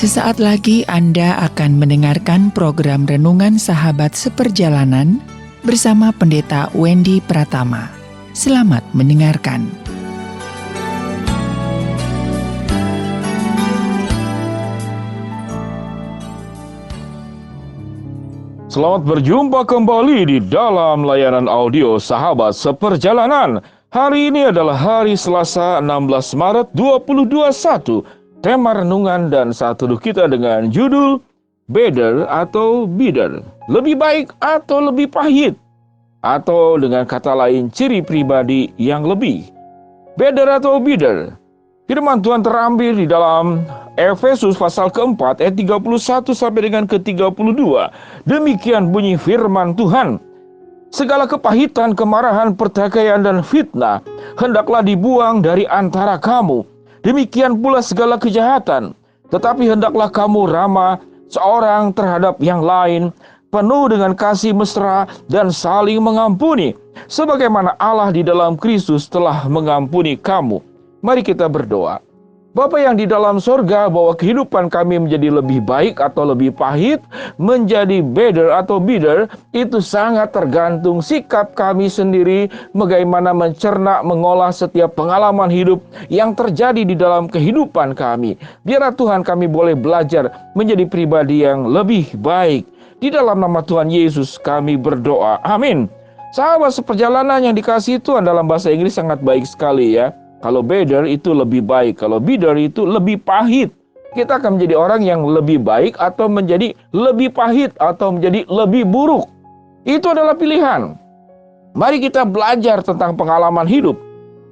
Sesaat lagi Anda akan mendengarkan program Renungan Sahabat Seperjalanan bersama Pendeta Wendy Pratama. Selamat mendengarkan. Selamat berjumpa kembali di dalam layanan audio Sahabat Seperjalanan. Hari ini adalah hari Selasa 16 Maret 2021. Tema renungan dan saat teduh kita dengan judul Better atau Bitter, lebih baik atau lebih pahit, atau dengan kata lain ciri pribadi yang lebih. Better atau bitter. Firman Tuhan terambil di dalam Efesus pasal keempat ayat 31 sampai dengan ke-32. Demikian bunyi firman Tuhan. Segala kepahitan, kemarahan, pertikaian dan fitnah hendaklah dibuang dari antara kamu. Demikian pula segala kejahatan. Tetapi hendaklah kamu ramah seorang terhadap yang lain, penuh dengan kasih mesra dan saling mengampuni, sebagaimana Allah di dalam Kristus telah mengampuni kamu. Mari kita berdoa. Bapa yang di dalam sorga, bahwa kehidupan kami menjadi lebih baik atau lebih pahit, menjadi better atau bitter, itu sangat tergantung sikap kami sendiri, bagaimana mencerna, mengolah setiap pengalaman hidup yang terjadi di dalam kehidupan kami. Biarlah Tuhan kami boleh belajar menjadi pribadi yang lebih baik. Di dalam nama Tuhan Yesus kami berdoa. Amin. Sahabat seperjalanan yang dikasihi Tuhan, dalam bahasa Inggris sangat baik sekali ya. Kalau better itu lebih baik, kalau bitter itu lebih pahit. Kita akan menjadi orang yang lebih baik atau menjadi lebih pahit atau menjadi lebih buruk. Itu adalah pilihan. Mari kita belajar tentang pengalaman hidup.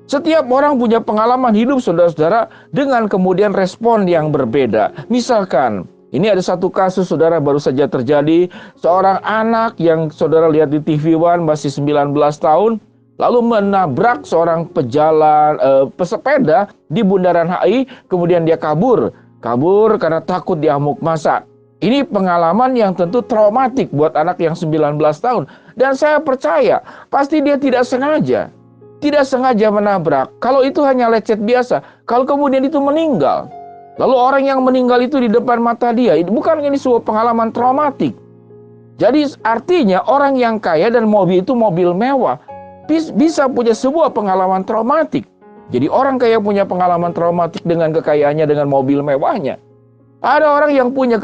Setiap orang punya pengalaman hidup, saudara-saudara, dengan kemudian respon yang berbeda. Misalkan, ini ada satu kasus saudara baru saja terjadi. Seorang anak yang saudara lihat di TV One masih 19 tahun. Lalu menabrak seorang pesepeda di Bundaran HI, kemudian dia kabur karena takut diamuk massa. Ini pengalaman yang tentu traumatik buat anak yang 19 tahun. Dan saya percaya, pasti dia tidak sengaja menabrak. Kalau itu hanya lecet biasa, kalau kemudian itu meninggal, lalu orang yang meninggal itu di depan mata dia, bukan ini sebuah pengalaman traumatik. Jadi artinya orang yang kaya dan mobil itu mobil mewah, bisa punya sebuah pengalaman traumatik. Jadi orang kaya punya pengalaman traumatik dengan kekayaannya, dengan mobil mewahnya. Ada orang yang punya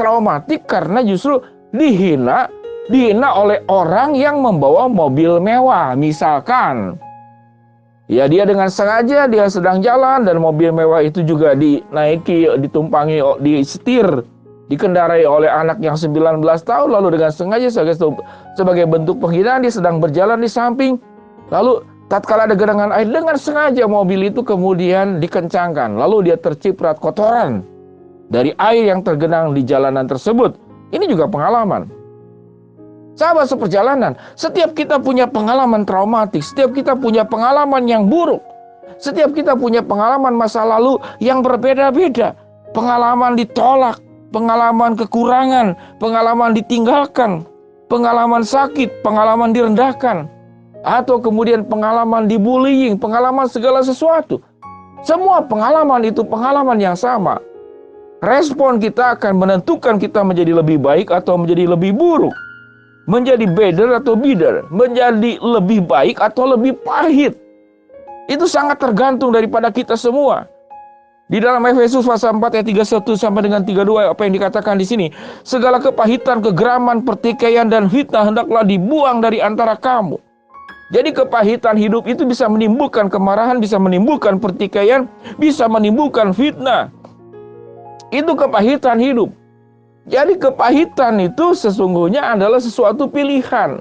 traumatik karena justru dihina oleh orang yang membawa mobil mewah. Misalkan, ya dia dengan sengaja dia sedang jalan dan mobil mewah itu juga ditumpangi, disetir, dikendarai oleh anak yang 19 tahun, lalu dengan sengaja sebagai bentuk penghinaan dia sedang berjalan di samping, lalu tatkala ada genangan air, dengan sengaja mobil itu kemudian dikencangkan, lalu dia terciprat kotoran dari air yang tergenang di jalanan tersebut. Ini juga pengalaman. Sahabat seperjalanan, setiap kita punya pengalaman traumatik, setiap kita punya pengalaman yang buruk, setiap kita punya pengalaman masa lalu yang berbeda-beda, pengalaman ditolak, pengalaman kekurangan, pengalaman ditinggalkan, pengalaman sakit, pengalaman direndahkan, atau kemudian pengalaman dibullying, pengalaman segala sesuatu. Semua pengalaman itu pengalaman yang sama. Respon kita akan menentukan kita menjadi lebih baik atau menjadi lebih buruk. Menjadi better atau bitter, menjadi lebih baik atau lebih pahit. Itu sangat tergantung daripada kita semua. Di dalam Efesus pasal 4 ayat 31 sampai dengan 32, apa yang dikatakan di sini? Segala kepahitan, kegeraman, pertikaian dan fitnah hendaklah dibuang dari antara kamu. Jadi kepahitan hidup itu bisa menimbulkan kemarahan, bisa menimbulkan pertikaian, bisa menimbulkan fitnah. Itu kepahitan hidup. Jadi kepahitan itu sesungguhnya adalah sesuatu pilihan.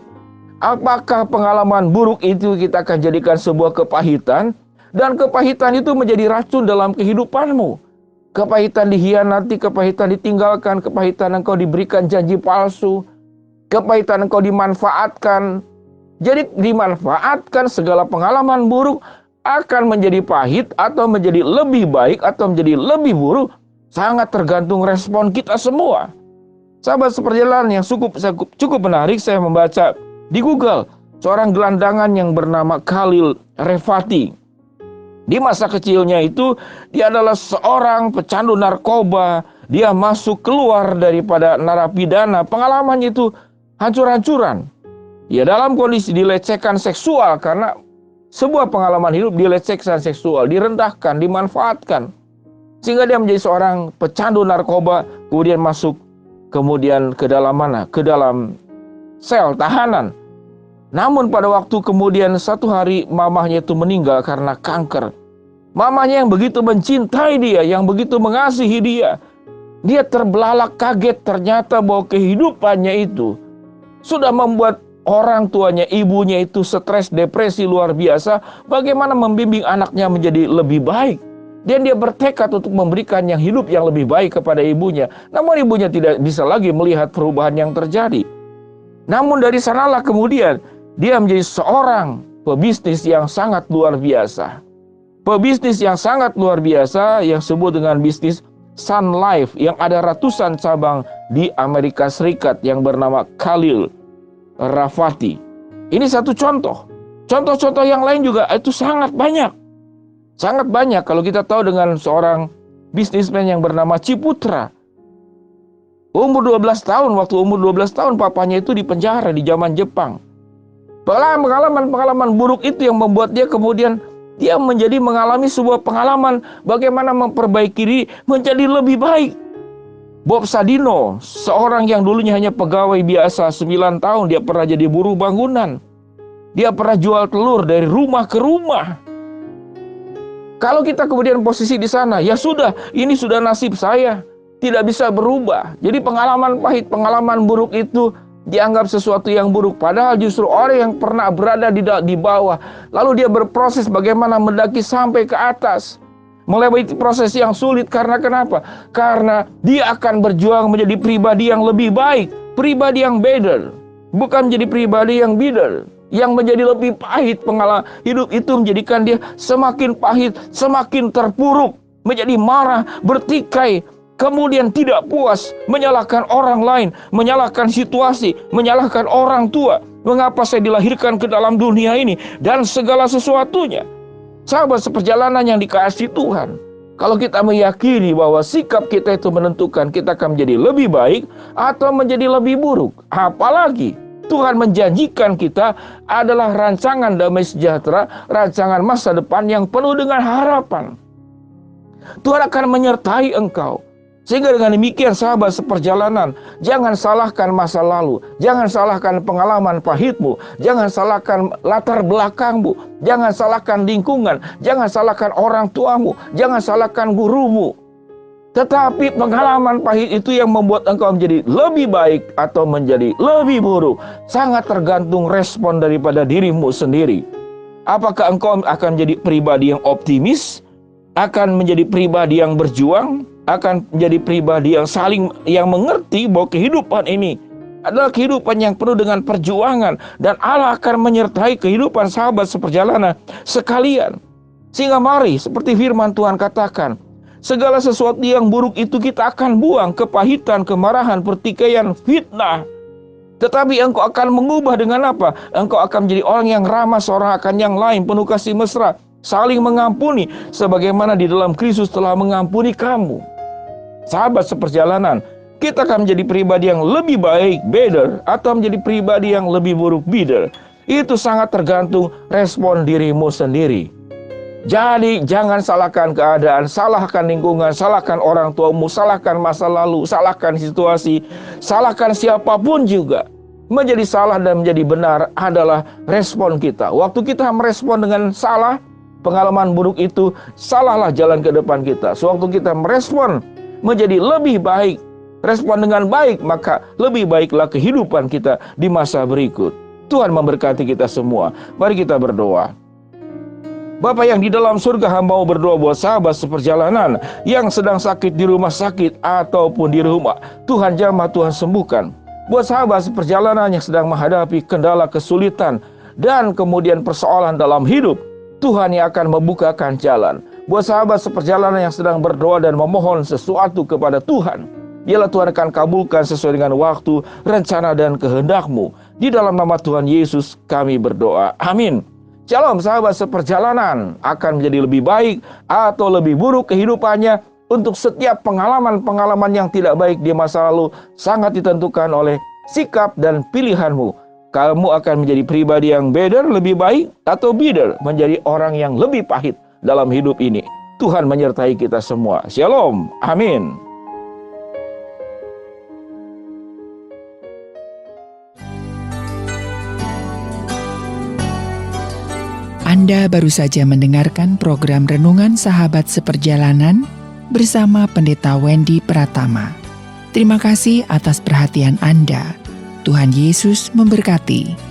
Apakah pengalaman buruk itu kita akan jadikan sebuah kepahitan? Dan kepahitan itu menjadi racun dalam kehidupanmu. Kepahitan dihianati, kepahitan ditinggalkan, kepahitan engkau diberikan janji palsu, kepahitan engkau dimanfaatkan. Jadi dimanfaatkan, segala pengalaman buruk akan menjadi pahit atau menjadi lebih baik atau menjadi lebih buruk. Sangat tergantung respon kita semua. Sahabat seperjalanan yang cukup menarik, saya membaca di Google seorang gelandangan yang bernama Khalil Refati. Di masa kecilnya itu, dia adalah seorang pecandu narkoba. Dia masuk keluar daripada narapidana. Pengalamannya itu hancur-hancuran. Ya, dalam kondisi dilecehkan seksual, karena sebuah pengalaman hidup dilecehkan seksual, direndahkan, dimanfaatkan. Sehingga dia menjadi seorang pecandu narkoba, kemudian masuk kemudian ke dalam mana? Ke dalam sel tahanan. Namun pada waktu kemudian satu hari mamahnya itu meninggal karena kanker. Mamahnya yang begitu mencintai dia, yang begitu mengasihi dia. Dia terbelalak kaget ternyata bahwa kehidupannya itu sudah membuat orang tuanya, ibunya itu stres, depresi luar biasa. Bagaimana membimbing anaknya menjadi lebih baik. Dan dia bertekad untuk memberikan yang hidup yang lebih baik kepada ibunya. Namun ibunya tidak bisa lagi melihat perubahan yang terjadi. Namun dari sanalah kemudian dia menjadi seorang pebisnis yang sangat luar biasa. Pebisnis yang sangat luar biasa yang disebut dengan bisnis Sun Life yang ada ratusan cabang di Amerika Serikat yang bernama Khalil Rafati. Ini satu contoh. Contoh-contoh yang lain juga itu sangat banyak. Sangat banyak kalau kita tahu dengan seorang bisnismen yang bernama Ciputra. Umur 12 tahun, waktu umur 12 tahun papanya itu dipenjara di zaman Jepang. Pengalaman-pengalaman buruk itu yang membuat dia kemudian dia mengalami sebuah pengalaman bagaimana memperbaiki diri menjadi lebih baik. Bob Sadino, seorang yang dulunya hanya pegawai biasa 9 tahun, dia pernah jadi buruh bangunan. Dia pernah jual telur dari rumah ke rumah. Kalau kita kemudian posisi di sana, ya sudah, ini sudah nasib saya, tidak bisa berubah. Jadi pengalaman pahit, pengalaman buruk itu dianggap sesuatu yang buruk, padahal justru orang yang pernah berada di bawah, lalu dia berproses bagaimana mendaki sampai ke atas, melewati proses yang sulit. Karena kenapa? Karena dia akan berjuang menjadi pribadi yang lebih baik, pribadi yang better, bukan menjadi pribadi yang bitter, yang menjadi lebih pahit. Pengalaman hidup itu menjadikan dia semakin pahit, semakin terpuruk, menjadi marah, bertikai, kemudian tidak puas, menyalahkan orang lain, menyalahkan situasi, menyalahkan orang tua. Mengapa saya dilahirkan ke dalam dunia ini? Dan segala sesuatunya. Sahabat seperjalanan yang dikasihi Tuhan, kalau kita meyakini bahwa sikap kita itu menentukan kita akan menjadi lebih baik atau menjadi lebih buruk. Apalagi Tuhan menjanjikan kita adalah rancangan damai sejahtera, rancangan masa depan yang penuh dengan harapan. Tuhan akan menyertai engkau. Sehingga dengan demikian sahabat seperjalanan, jangan salahkan masa lalu, jangan salahkan pengalaman pahitmu, jangan salahkan latar belakangmu, jangan salahkan lingkungan, jangan salahkan orang tuamu, jangan salahkan gurumu. Tetapi pengalaman pahit itu yang membuat engkau menjadi lebih baik atau menjadi lebih buruk sangat tergantung respon daripada dirimu sendiri. Apakah engkau akan menjadi pribadi yang optimis, akan menjadi pribadi yang berjuang, akan menjadi pribadi yang mengerti bahwa kehidupan ini adalah kehidupan yang penuh dengan perjuangan, dan Allah akan menyertai kehidupan sahabat seperjalanan sekalian. Sehingga mari, seperti firman Tuhan katakan, segala sesuatu yang buruk itu kita akan buang, kepahitan, kemarahan, pertikaian, fitnah. Tetapi engkau akan mengubah dengan apa? Engkau akan menjadi orang yang ramah seorang akan yang lain, penuh kasih mesra, saling mengampuni, sebagaimana di dalam Kristus telah mengampuni kamu. Sahabat seperjalanan, kita akan menjadi pribadi yang lebih baik, better, atau menjadi pribadi yang lebih buruk, bitter. Itu sangat tergantung respon dirimu sendiri. Jadi jangan salahkan keadaan, salahkan lingkungan, salahkan orang tuamu, salahkan masa lalu, salahkan situasi, salahkan siapapun juga. Menjadi salah dan menjadi benar adalah respon kita. Waktu kita merespon dengan salah, pengalaman buruk itu, salahlah jalan ke depan kita. Sewaktu kita merespon menjadi lebih baik, respon dengan baik, maka lebih baiklah kehidupan kita di masa berikut. Tuhan memberkati kita semua. Mari kita berdoa. Bapa yang di dalam surga, hamba mau berdoa buat sahabat seperjalanan yang sedang sakit di rumah sakit ataupun di rumah. Tuhan jamah, Tuhan sembuhkan. Buat sahabat seperjalanan yang sedang menghadapi kendala, kesulitan, dan kemudian persoalan dalam hidup, Tuhan yang akan membukakan jalan. Buat sahabat seperjalanan yang sedang berdoa dan memohon sesuatu kepada Tuhan, biarlah Tuhan akan kabulkan sesuai dengan waktu, rencana, dan kehendak-Mu. Di dalam nama Tuhan Yesus kami berdoa. Amin. Shalom sahabat seperjalanan, akan menjadi lebih baik atau lebih buruk kehidupannya untuk setiap pengalaman-pengalaman yang tidak baik di masa lalu sangat ditentukan oleh sikap dan pilihanmu. Kamu akan menjadi pribadi yang better, lebih baik, atau bitter, menjadi orang yang lebih pahit dalam hidup ini. Tuhan menyertai kita semua. Shalom. Amin. Anda baru saja mendengarkan program Renungan Sahabat Seperjalanan bersama Pendeta Wendy Pratama. Terima kasih atas perhatian Anda. Tuhan Yesus memberkati.